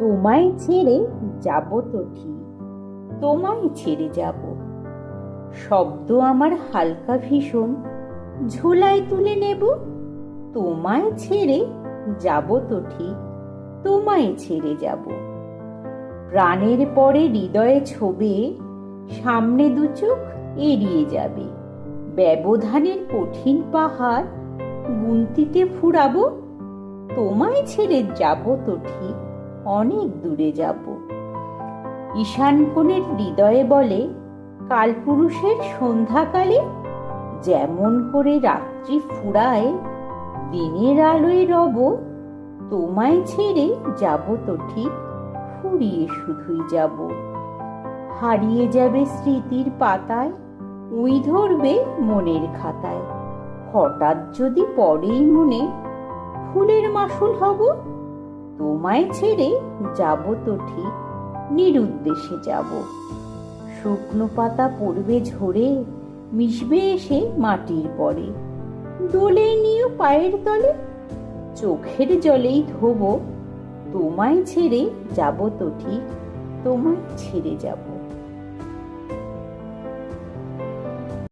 তোমায় ছেড়ে যাব তো ঠিক, তোমায় ছেড়ে যাব। শব্দ আমার হালকা ভীষণ, ঝোলায় তুলে নেব। তোমায় ছেড়ে যাব তো ঠিক, তোমায় ছেড়ে যাব। প্রাণের পরে হৃদয়ে ছোবে, সামনে দু চোখ এড়িয়ে যাবে। ব্যবধানের কঠিন পাহাড় গুনতিতে ফুরাবো। তোমায় ছেড়ে যাব তো ঠিক, অনেক দূরে যাব। ঈশান কোণের হৃদয়ে বলে, কালপুরুষের সন্ধ্যাকালে যেমন করে রাত্রি ফুরায়, দিনের আলোয় রব। তোমায় ছেড়ে যাব তো ঠিক, ফুরিয়ে শুধুই যাব। হারিয়ে যাবে স্মৃতির পাতায়, উই ধরবে মনের খাতায়। হঠাৎ যদি পড়েই মনে, ফুলের মাসুল হব। তোমায় ছেড়ে যাব তো ঠিক, নিরুদ্দেশে যাব। শুকনো পাতা পড়বে ঝরে, মিশবে এসে মাটির পরে। দোলে নিয়ে পায়ের তলে, চোখের জলেই ধোবো। তোমায় ছেড়ে যাব তো ঠিক, তোমায় ছেড়ে যাব।